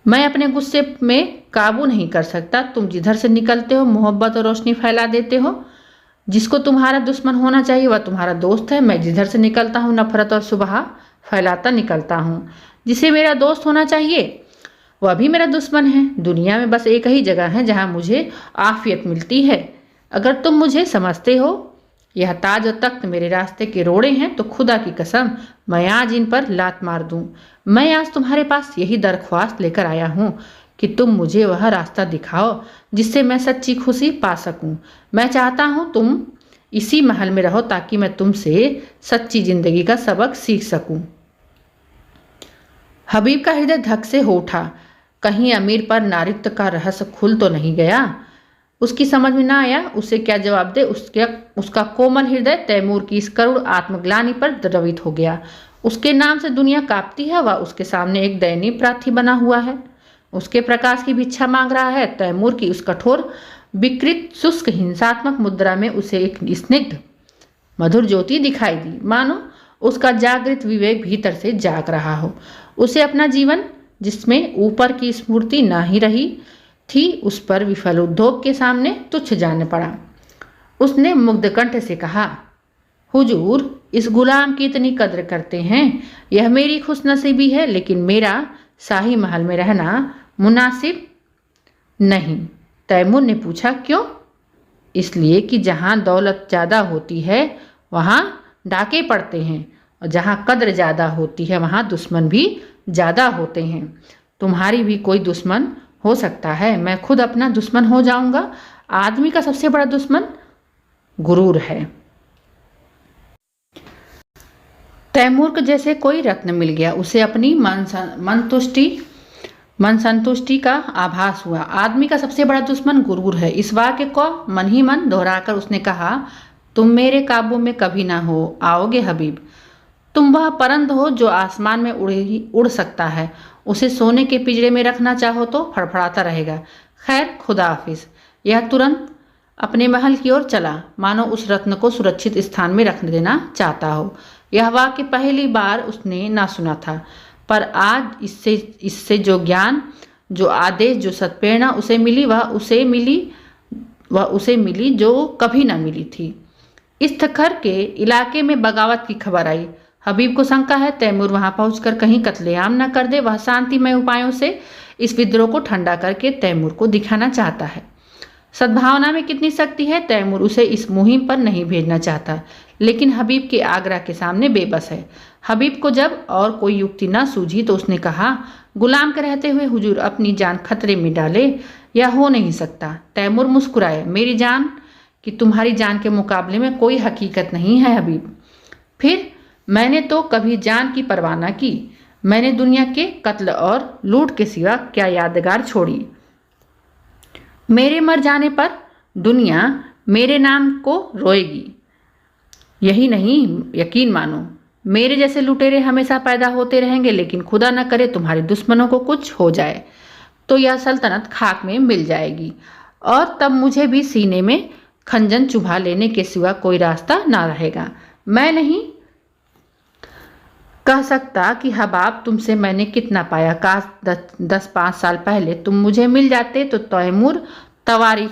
मैं अपने गुस्से में काबू नहीं कर सकता। तुम जिधर से निकलते हो मोहब्बत और रोशनी फैला देते हो। जिसको तुम्हारा दुश्मन होना चाहिए वह तुम्हारा दोस्त है। मैं जिधर से निकलता हूँ नफरत और सुबह फैलाता निकलता हूँ। जिसे मेरा दोस्त होना चाहिए वह भी मेरा दुश्मन है। दुनिया में बस एक ही जगह है जहाँ मुझे आफियत मिलती है। अगर तुम मुझे समझते हो, यह ताज और तख्त मेरे रास्ते के रोड़े हैं, तो खुदा की कसम मैं आज इन पर लात मार दूं। मैं आज तुम्हारे पास यही दरख्वास्त लेकर आया हूँ कि तुम मुझे वह रास्ता दिखाओ जिससे मैं सच्ची खुशी पा सकूं। मैं चाहता हूँ तुम इसी महल में रहो ताकि मैं तुमसे सच्ची जिंदगी का सबक सीख सकूं। हबीब का हृदय धक से हो उठा। कहीं अमीर पर नारित्व का रहस्य खुल तो नहीं गया। उसकी समझ में ना आया उसे क्या जवाब दे। उसका कोमल हृदय तैमूर की इस करुण आत्मग्लानि पर द्रवित हो गया। उसके नाम से दुनिया कांपती है, वह उसके सामने एक दयनीय प्रार्थी बना हुआ है। उसके प्रकाश की भिक्षा मांग रहा है। तैमूर की उस कठोर विकृत शुष्क हिंसात्मक मुद्रा में उसे एक स्निग्ध मधुर ज्योति दिखाई दी, मानो उसका जागृत विवेक भीतर से जाग रहा हो। उसे अपना जीवन जिसमें ऊपर की स्मृति ना ही रही थी उस पर विफल उद्योग के सामने तुच्छ जाने पड़ा। उसने मुग्ध कंठ से कहा, हुजूर इस गुलाम की इतनी कद्र करते हैं, यह मेरी खुशनसीबी है, लेकिन मेरा शाही महल में रहना मुनासिब नहीं। तैमूर ने पूछा, क्यों? इसलिए कि जहाँ दौलत ज़्यादा होती है वहाँ डाके पड़ते हैं, और जहाँ कद्र ज़्यादा होती है वहाँ दुश्मन भी ज़्यादा होते हैं। तुम्हारी भी कोई दुश्मन हो सकता है, मैं खुद अपना दुश्मन हो जाऊंगा। आदमी का सबसे बड़ा दुश्मन गुरूर है। तैमूर को जैसे कोई रत्न मिल गया। उसे अपनी मन संतुष्टि का आभास हुआ। आदमी का सबसे बड़ा दुश्मन गुरूर है। इस वाक्य को मन ही मन दोहराकर उसने कहा, तुम मेरे काबू में कभी ना हो आओगे हबीब। तुम वह परंद हो जो आसमान में उड़ सकता है। उसे सोने के पिंजरे में रखना चाहो तो फड़फड़ाता रहेगा। खैर, खुदा हाफिज। यह तुरंत अपने महल की ओर चला, मानो उस रत्न को सुरक्षित स्थान में रख देना चाहता हो। यह वाक्य पहली बार उसने ना सुना था, पर आज इससे जो ज्ञान, जो आदेश, जो सत्प्रेरणा उसे मिली वह उसे मिली जो कभी ना मिली थी। इस तखर के इलाके में बगावत की खबर आई। हबीब को शंका है तैमूर वहां पहुंचकर कहीं कत्लेआम न कर दे। वह शांतिमय उपायों से इस विद्रोह को ठंडा करके तैमूर को दिखाना चाहता है। सद्भावना में कितनी शक्ति है। तैमूर उसे इस मुहिम पर नहीं भेजना चाहता, लेकिन हबीब के आग्रह के सामने बेबस है। हबीब को जब और कोई युक्ति न सूझी तो उसने कहा, गुलाम के रहते हुए हुजूर अपनी जान खतरे में डाले, यह हो नहीं सकता। तैमूर मुस्कुराए, मेरी जान कि तुम्हारी जान के मुकाबले में कोई हकीकत नहीं है हबीब। फिर मैंने तो कभी जान की परवाह न की। मैंने दुनिया के कत्ल और लूट के सिवा क्या यादगार छोड़ी। मेरे मर जाने पर दुनिया मेरे नाम को रोएगी। यही नहीं, यकीन मानो मेरे जैसे लुटेरे हमेशा पैदा होते रहेंगे, लेकिन खुदा न करे तुम्हारे दुश्मनों को कुछ हो जाए तो यह सल्तनत खाक में मिल जाएगी, और तब मुझे भी सीने में खंजन चुभा लेने के सिवा कोई रास्ता ना रहेगा। मैं नहीं कह सकता कि हबाब तुमसे मैंने कितना पाया। काश 10-5 साल पहले तुम मुझे मिल जाते तो तैमूर तवारीख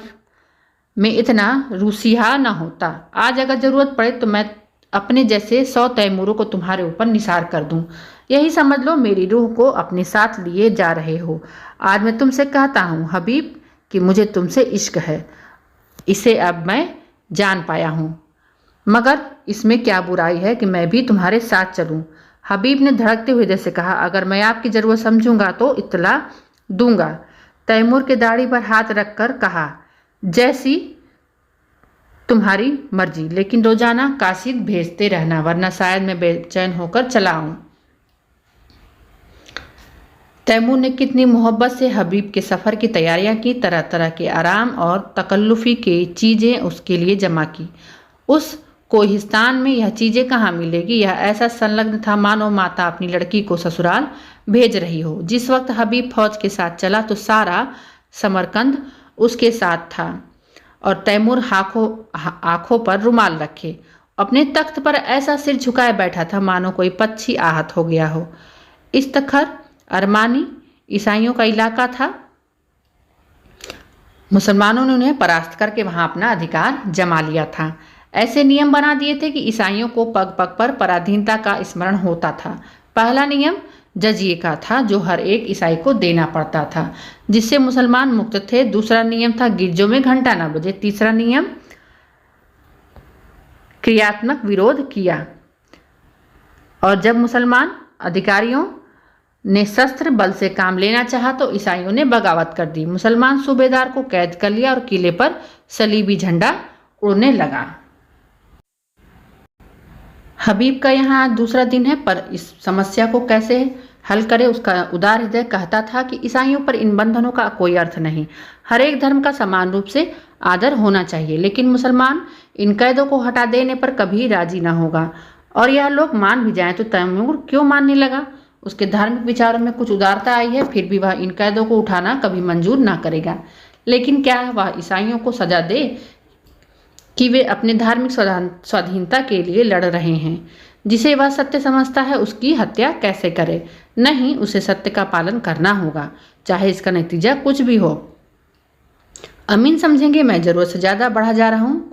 में इतना रूसिहा न होता। आज अगर जरूरत पड़े तो मैं अपने जैसे 100 तैमूरों को तुम्हारे ऊपर निसार कर दूं। यही समझ लो मेरी रूह को अपने साथ लिए जा रहे हो। आज मैं तुमसे कहता हूँ हबीब कि मुझे तुमसे इश्क है। इसे अब मैं जान पाया हूँ, मगर इसमें क्या बुराई है कि मैं भी तुम्हारे साथ चलूं। हबीब ने धड़कते हुए हृदय से कहा, अगर मैं आपकी जरूरत समझूंगा तो इत्तला दूंगा। तैमूर के दाढ़ी पर हाथ रखकर कहा, जैसी तुम्हारी मर्जी, लेकिन रोजाना कासिद भेजते रहना, वरना शायद मैं बेचैन होकर चला आऊं। तैमूर ने कितनी मोहब्बत से हबीब के सफ़र की तैयारियां की। तरह तरह के आराम और तकल्लुफ़ी की चीज़ें उसके लिए जमा की। उस कोहिस्तान में यह चीज़ें कहाँ मिलेगी। यह ऐसा संलग्न था मानो माता अपनी लड़की को ससुराल भेज रही हो। जिस वक्त हबीब फौज के साथ चला तो सारा समरकंद उसके साथ था, और तैमूर आंखों पर रुमाल रखे अपने तख्त पर ऐसा सिर झुकाए बैठा था मानो कोई पक्षी आहत हो गया हो। इस तखर अरमानी ईसाइयों का इलाका था। मुसलमानों ने उन्हें परास्त करके वहां अपना अधिकार जमा लिया था। ऐसे नियम बना दिए थे कि ईसाइयों को पग पग पर पराधीनता का स्मरण होता था। पहला नियम जजिए का था, जो हर एक ईसाई को देना पड़ता था, जिससे मुसलमान मुक्त थे। दूसरा नियम था गिरजों में घंटा न बजे। तीसरा नियम क्रियात्मक विरोध किया, और जब मुसलमान अधिकारियों ने शस्त्र बल से काम लेना चाहा तो ईसाइयों ने बगावत कर दी। मुसलमान सूबेदार को कैद कर लिया और किले पर सलीबी झंडा उड़ने लगा। हबीब का यहाँ दूसरा दिन है, पर इस समस्या को कैसे हल करे उसका उदार हृदय कहता था कि ईसाइयों पर इन बंधनों का कोई अर्थ नहीं। हर एक धर्म का समान रूप से आदर होना चाहिए, लेकिन मुसलमान इन कैदों को हटा देने पर कभी राजी ना होगा। और यह लोग मान भी जाएं तो तैमूर क्यों मानने लगा? उसके धार्मिक विचारों में कुछ उदारता आई है, फिर भी वह इन कैदों को उठाना कभी मंजूर ना करेगा। लेकिन क्या वह ईसाइयों को सजा दे कि वे अपने धार्मिक स्वाधीनता के लिए लड़ रहे हैं? जिसे वह सत्य समझता है उसकी हत्या कैसे करे? नहीं, उसे सत्य का पालन करना होगा, चाहे इसका नतीजा कुछ भी हो। अमीन समझेंगे मैं जरूरत से ज्यादा बढ़ा जा रहा हूँ,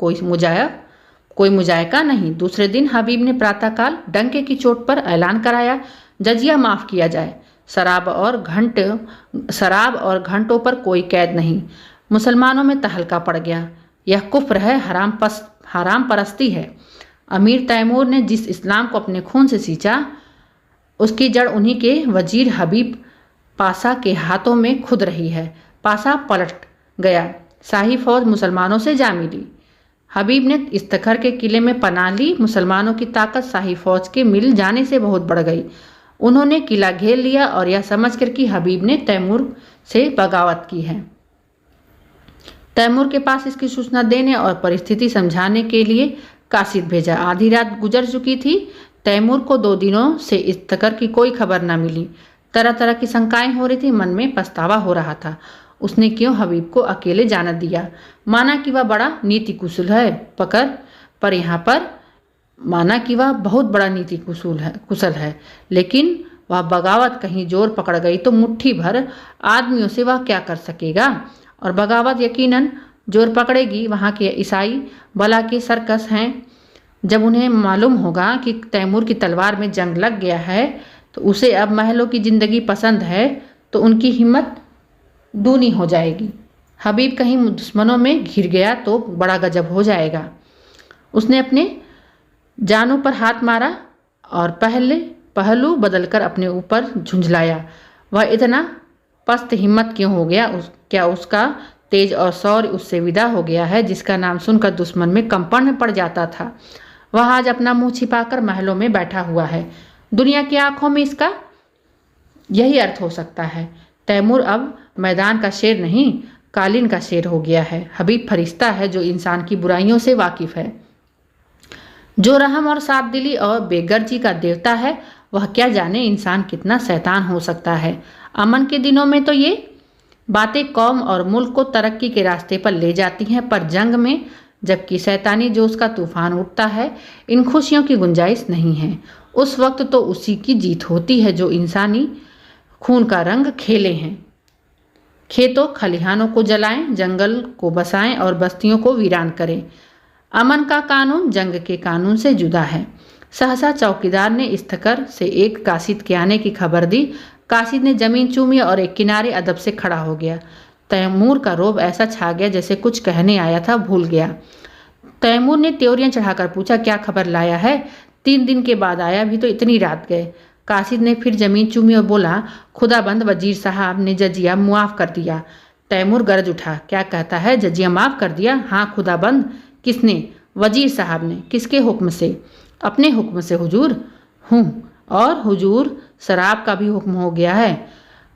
कोई मुजायका नहीं। दूसरे दिन हबीब ने प्रातःकाल डंके की चोट पर ऐलान कराया, जजिया माफ किया जाए, शराब और घंटों पर कोई कैद नहीं। मुसलमानों में तहलका पड़ गया। यह कुफ्र है, हराम परस्ती है। अमीर तैमूर ने जिस इस्लाम को अपने खून से सींचा, उसकी जड़ उन्हीं के वजीर हबीब पाशा के हाथों में खुद रही है। पाशा पलट गया, शाही फौज मुसलमानों से जा मिली। हबीब ने इस्तखर के किले में पनाह ली। मुसलमानों की ताकत शाही फौज के मिल जाने से बहुत बढ़ गई। उन्होंने किला घेर लिया और यह समझकर कि हबीब ने तैमूर से बगावत की है। तैमूर के पास इसकी सूचना देने और परिस्थिति समझाने के लिए कासिद भेजा। आधी रात गुजर चुकी थी। तैमूर को 2 दिनों से इस्तखर की कोई खबर न मिली। तरह तरह की शंकाएं हो रही थी, मन में पछतावा हो रहा था। उसने क्यों हबीब को अकेले जाना दिया? माना कि वह बड़ा नीति कुशल है, पर यहाँ पर माना कि वह बहुत बड़ा नीति कुशल है, लेकिन वह बगावत कहीं जोर पकड़ गई तो मुट्ठी भर आदमियों से वह क्या कर सकेगा? और बगावत यकीनन जोर पकड़ेगी। वहाँ के ईसाई बला के सर्कस हैं। जब उन्हें मालूम होगा कि तैमूर की तलवार में जंग लग गया है तो उसे अब महलों की जिंदगी पसंद है, तो उनकी हिम्मत दूनी हो जाएगी। हबीब कहीं दुश्मनों में घिर गया तो बड़ा गजब हो जाएगा। उसने अपने जानू पर हाथ मारा और पहलू बदलकर अपने ऊपर झुंझलाया। वह इतना पस्त हिम्मत क्यों हो गया? क्या उसका तेज और शौर्य उससे विदा हो गया है, जिसका नाम सुनकर दुश्मन में कंपन में पड़ जाता था? वह आज अपना मुंह छिपाकर महलों में बैठा हुआ है। दुनिया की आंखों में इसका यही अर्थ हो सकता है। तैमूर अब मैदान का शेर नहीं, कालीन का शेर हो गया है। हबीब फरिश्ता है जो इंसान की बुराइयों से वाकिफ है, जो रहम और साफ दिली और बेगर्जी का देवता है। वह क्या जाने इंसान कितना शैतान हो सकता है। अमन के दिनों में तो ये बातें कौम और मुल्क को तरक्की के रास्ते पर ले जाती हैं, पर जंग में जबकि शैतानी जोश का तूफान उठता है, इन खुशियों की गुंजाइश नहीं है। उस वक्त तो उसी की जीत होती है जो इंसानी खून का रंग खेले हैं। खेतों खलिहानों को जलाएं, जंगल को बसाएं और बस्तियों को वीरान करें। अमन का कानून जंग के कानून से जुदा है। सहसा चौकीदार ने इस्तखर से एक कासिद के आने की खबर दी। कासिद ने जमीन चूमी और एक किनारे अदब से खड़ा हो गया। तैमूर का रोब ऐसा छा गया जैसे कुछ कहने आया था भूल गया। तैमूर ने त्योरियां चढ़ाकर पूछा, क्या खबर लाया है? 3 दिन के बाद आया, भी तो इतनी रात गए। कासिद ने फिर जमीन चूमी और बोला, खुदाबंद वजीर साहब ने जजिया मुआफ कर दिया। तैमूर गरज उठा, क्या कहता है? जजिया माफ कर दिया? हाँ खुदाबंद। किसने? वजीर साहब ने। किसके हुक्म से? अपने हुक्म से हुजूर। हूँ, और हुजूर शराब का भी हुक्म हो गया है।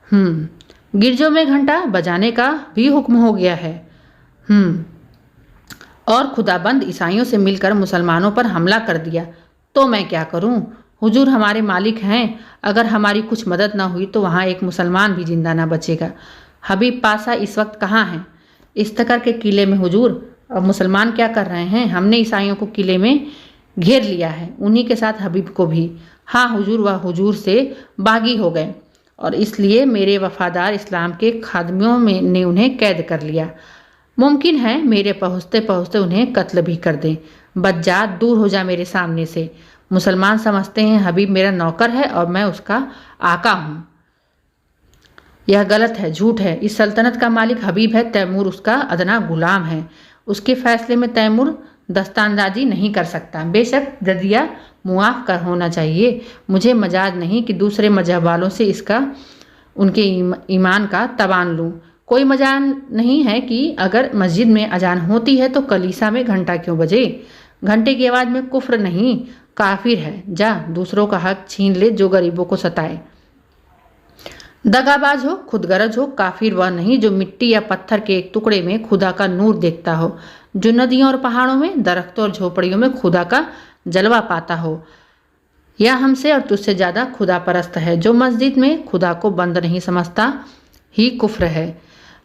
गिरजों में घंटा बजाने का भी हुक्म हो गया है। और खुदाबंद ईसाइयों से मिलकर मुसलमानों पर हमला कर दिया। तो मैं क्या करूं? हुजूर हमारे मालिक हैं, अगर हमारी कुछ मदद ना हुई तो वहाँ एक मुसलमान भी जिंदा ना बचेगा। हबीब पाशा इस वक्त कहाँ हैं? इस्तखर के किले में हुजूर। अब मुसलमान क्या कर रहे हैं? हमने ईसाइयों को किले में घेर लिया है, उन्हीं के साथ हबीब को भी। हाँ हुजूर, वह हुजूर से बागी हो गए। और इसलिए मेरे वफादार इस्लाम के खादमियों में ने उन्हें कैद कर लिया। मुमकिन है मेरे पहुँचते पहुँचते उन्हें कत्ल भी कर दें। बच जा, दूर हो जा मेरे सामने से। मुसलमान समझते हैं हबीब मेरा नौकर है और मैं उसका आका हूँ। यह गलत है, झूठ है। इस सल्तनत का मालिक हबीब है, तैमूर उसका अदना गुलाम है। उसके फैसले में तैमूर दस्तानदाजी नहीं कर सकता। बेशक जजिया मुआफ कर होना चाहिए। मुझे मजाज नहीं कि दूसरे मजहब वालों से इसका उनके ईमान का तबान लूँ। कोई मजान नहीं है कि अगर मस्जिद में अजान होती है तो कलीसा में घंटा क्यों बजे। घंटे की आवाज़ में कुफ्र नहीं, काफिर है। जा, दूसरों का हक छीन ले जो गरीबों को सताए। दगाबाज हो, खुदगरज हो, काफिर वह नहीं जो मिट्टी या पत्थर के एक टुकड़े में खुदा का नूर देखता हो, जो नदियों और पहाड़ों में, दरख्तों और झोपड़ियों में खुदा का जलवा पाता हो। यह हमसे और तुझसे ज़्यादा खुदा परस्त है। जो मस्जिद में खुदा को बंद नहीं समझता ही कुफ्र है।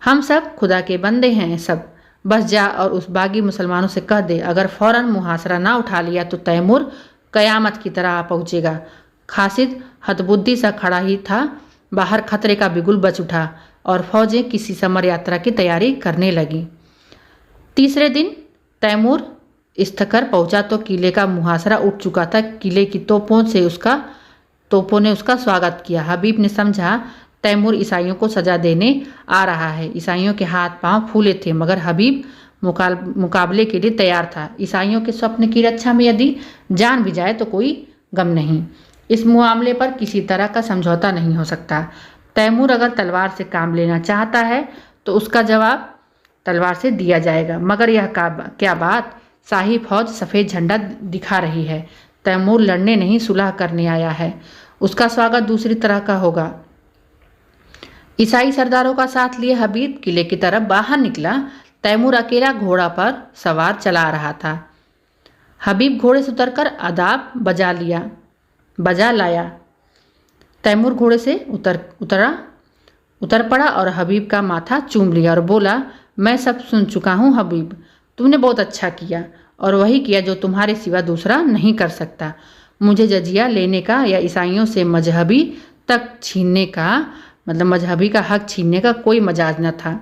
हम सब खुदा के बंदे हैं सब। बस जा और उस बागी मुसलमानों से कह दे, अगर फौरन मुहासरा ना उठा लिया तो तैमूर कयामत की तरह आ पहुँचेगा। खासिद हतबुद्धि सा खड़ा ही था। बाहर खतरे का बिगुल बच उठा और फौजें किसी समर यात्रा की तैयारी करने लगी। तीसरे दिन तैमूर इस्तकर पहुंचा तो किले का मुहासरा उठ चुका था। किले की तोपों ने उसका स्वागत किया। हबीब ने समझा तैमूर ईसाइयों को सजा देने आ रहा है। ईसाइयों के हाथ पांव फूले थे, मगर हबीब मुकाबले के लिए तैयार था। ईसाइयों के स्वप्न की रक्षा में यदि जान भी जाए तो कोई गम नहीं। इस मामले पर किसी तरह का समझौता नहीं हो सकता। तैमूर अगर तलवार से काम लेना चाहता है तो उसका जवाब तलवार से दिया जाएगा। मगर यह क्या बात, शाही फौज सफ़ेद झंडा दिखा रही है। तैमूर लड़ने नहीं सुलह करने आया है। उसका स्वागत दूसरी तरह का होगा। ईसाई सरदारों का साथ लिए हबीब किले की तरफ बाहर निकला। तैमूर अकेला घोड़ा पर सवार चला रहा था। हबीब घोड़े से उतरकर आदाब बजा लाया। तैमूर घोड़े से उतर पड़ा और हबीब का माथा चूम लिया और बोला, मैं सब सुन चुका हूँ हबीब, तुमने बहुत अच्छा किया और वही किया जो तुम्हारे सिवा दूसरा नहीं कर सकता। मुझे जजिया लेने का या ईसाइयों से मजहबी का हक छीनने का कोई मजाज न था।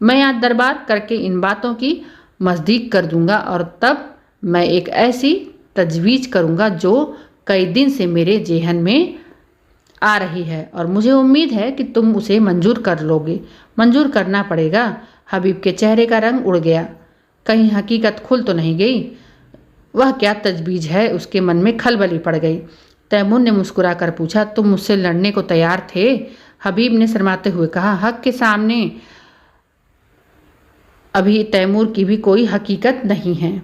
मैं यहाँ दरबार करके इन बातों की मस्दीक कर दूंगा और तब मैं एक ऐसी तजवीज़ करूंगा जो कई दिन से मेरे जेहन में आ रही है और मुझे उम्मीद है कि तुम उसे मंजूर कर लोगे। मंजूर करना पड़ेगा। हबीब के चेहरे का रंग उड़ गया। कहीं हकीकत खुल तो नहीं गई। वह क्या तजवीज़ है, उसके मन में खलबली पड़ गई। तैमूर ने मुस्कुरा कर पूछा, तुम मुझसे लड़ने को तैयार थे? हबीब ने शर्माते हुए कहा, हक के सामने अभी तैमूर की भी कोई हकीकत नहीं है।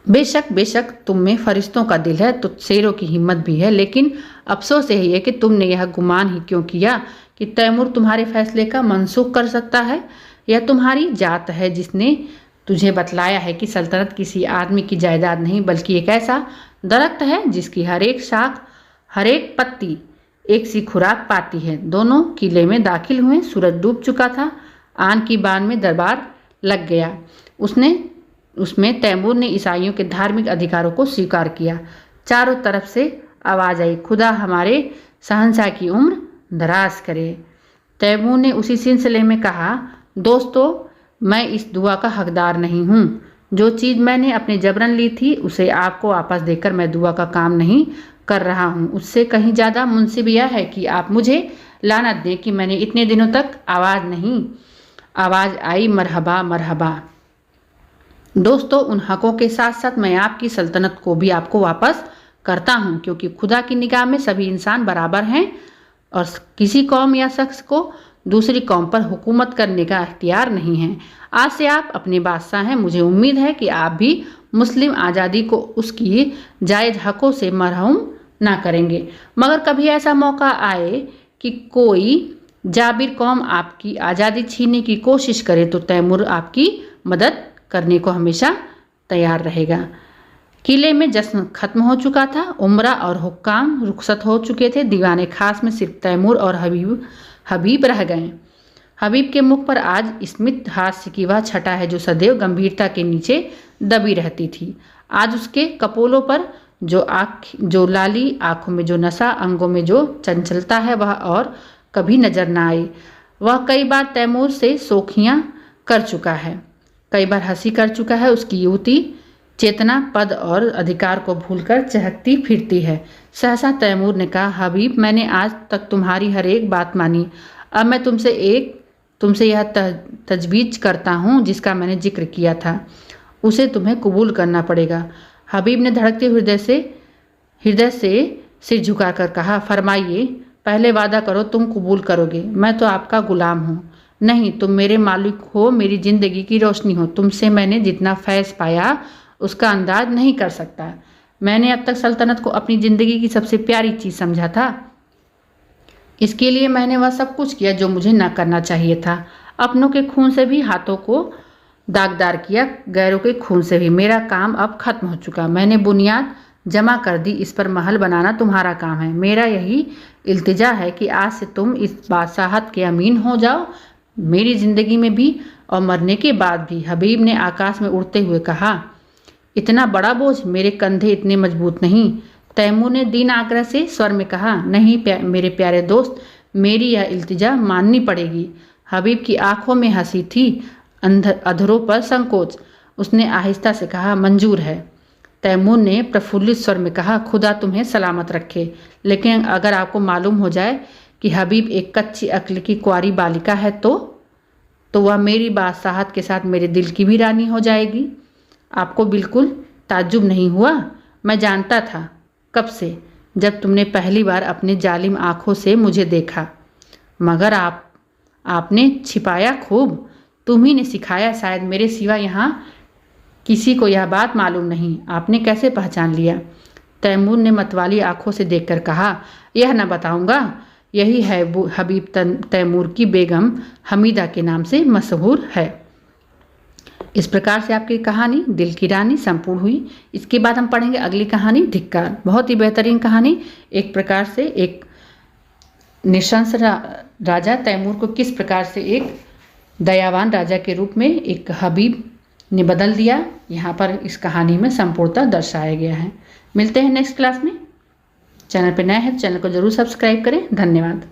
बेशक तुम में फरिश्तों का दिल है तो शेरों की हिम्मत भी है, लेकिन अफसोस यही है कि तुमने यह गुमान ही क्यों किया कि तैमूर तुम्हारे फैसले का मनसूख कर सकता है। यह तुम्हारी जात है जिसने तुझे बतलाया है कि सल्तनत किसी आदमी की जायदाद नहीं बल्कि एक ऐसा दरख्त है जिसकी हर एक शाख, हर एक पत्ती एक सी खुराक पाती है। दोनों किले में दाखिल हुए। सूरज डूब चुका था। आन की बान में दरबार लग गया। उसमें तैमूर ने ईसाइयों के धार्मिक अधिकारों को स्वीकार किया। चारों तरफ से आवाज़ आई, खुदा हमारे शहंशाह की उम्र दराज करे। तैमूर ने उसी सिलसिले में कहा, दोस्तों, मैं इस दुआ का हकदार नहीं हूँ। जो चीज़ मैंने अपने जबरन ली थी उसे आपको वापस देकर मैं दुआ का काम नहीं कर रहा हूँ। उससे कहीं ज़्यादा मुनसिब यह है कि आप मुझे लानत दें कि मैंने इतने दिनों तक आवाज़ आई मरहबा मरहबा। दोस्तों, उन हकों के साथ साथ मैं आपकी सल्तनत को भी आपको वापस करता हूँ, क्योंकि खुदा की निगाह में सभी इंसान बराबर हैं और किसी कौम या शख्स को दूसरी कौम पर हुकूमत करने का इख्तियार नहीं है। आज से आप अपने बादशाह हैं। मुझे उम्मीद है कि आप भी मुस्लिम आज़ादी को उसकी जायज़ हकों से महरूम ना करेंगे। मगर कभी ऐसा मौका आए कि कोई जाबिर कौम आपकी आज़ादी छीनने की कोशिश करे तो तैमूर आपकी मदद करने को हमेशा तैयार रहेगा। किले में जश्न खत्म हो चुका था। उमरा और हुक्काम रुखसत हो चुके थे। दीवाने खास में सिर्फ तैमूर और हबीब रह गए। हबीब के मुख पर आज स्मित हास्य की वह छटा है जो सदैव गंभीरता के नीचे दबी रहती थी। आज उसके कपोलों पर जो लाली, आँखों में जो नशा, अंगों में जो चंचलता है वह और कभी नजर ना आई। वह कई बार तैमूर से शोखियाँ कर चुका है, कई बार हंसी कर चुका है। उसकी युवती चेतना पद और अधिकार को भूलकर चहकती फिरती है। सहसा तैमूर ने कहा, हबीब, मैंने आज तक तुम्हारी हर एक बात मानी। अब मैं तुमसे यह तजवीज़ करता हूँ जिसका मैंने जिक्र किया था, उसे तुम्हें कबूल करना पड़ेगा। हबीब ने धड़कते हृदय से सिर झुकाकर कहा, फरमाइए, पहले वादा करो तुम कबूल करोगे। मैं तो आपका गुलाम हूँ। नहीं, तुम मेरे मालिक हो, मेरी ज़िंदगी की रोशनी हो। तुमसे मैंने जितना फैज़ पाया उसका अंदाज नहीं कर सकता। मैंने अब तक सल्तनत को अपनी ज़िंदगी की सबसे प्यारी चीज़ समझा था। इसके लिए मैंने वह सब कुछ किया जो मुझे ना करना चाहिए था। अपनों के खून से भी हाथों को दागदार किया, गैरों के खून से भी। मेरा काम अब खत्म हो चुका। मैंने बुनियाद जमा कर दी, इस पर महल बनाना तुम्हारा काम है। मेरा यही इल्तिजा है कि आज से तुम इस बादशाहत के अमीन हो जाओ, मेरी ज़िंदगी में भी और मरने के बाद भी। हबीब ने आकाश में उड़ते हुए कहा, इतना बड़ा बोझ, मेरे कंधे इतने मजबूत नहीं। तैमूर ने दीन आग्रह से स्वर में कहा, नहीं मेरे प्यारे दोस्त, मेरी यह इल्तिजा माननी पड़ेगी। हबीब की आंखों में हंसी थी, अधरों पर संकोच। उसने आहिस्ता से कहा, मंजूर है। तैमूर ने प्रफुल्लित स्वर में कहा, खुदा तुम्हें सलामत रखे। लेकिन अगर आपको मालूम हो जाए कि हबीब एक कच्ची अक्ल की कुंवारी बालिका है तो वह मेरी बादशाहत के साथ मेरे दिल की भी रानी हो जाएगी। आपको बिल्कुल ताज्जुब नहीं हुआ? मैं जानता था कब से, जब तुमने पहली बार अपने जालिम आँखों से मुझे देखा। मगर आपने छिपाया खूब। तुम ही ने सिखाया, शायद मेरे सिवा यहाँ किसी को यह बात मालूम नहीं। आपने कैसे पहचान लिया? तैमूर ने मतवाली आँखों से देखकर कहा, यह न बताऊंगा। यही है हबीब तैमूर की बेगम हमीदा के नाम से मशहूर है। इस प्रकार से आपकी कहानी दिल की रानी संपूर्ण हुई। इसके बाद हम पढ़ेंगे अगली कहानी धिक्कार। बहुत ही बेहतरीन कहानी। एक प्रकार से एक निशंस राजा तैमूर को किस प्रकार से एक दयावान राजा के रूप में एक हबीब ने बदल दिया, यहाँ पर इस कहानी में संपूर्णतः दर्शाया गया है। मिलते हैं नेक्स्ट क्लास में। चैनल पर नए हैं तो चैनल को जरूर सब्सक्राइब करें। धन्यवाद।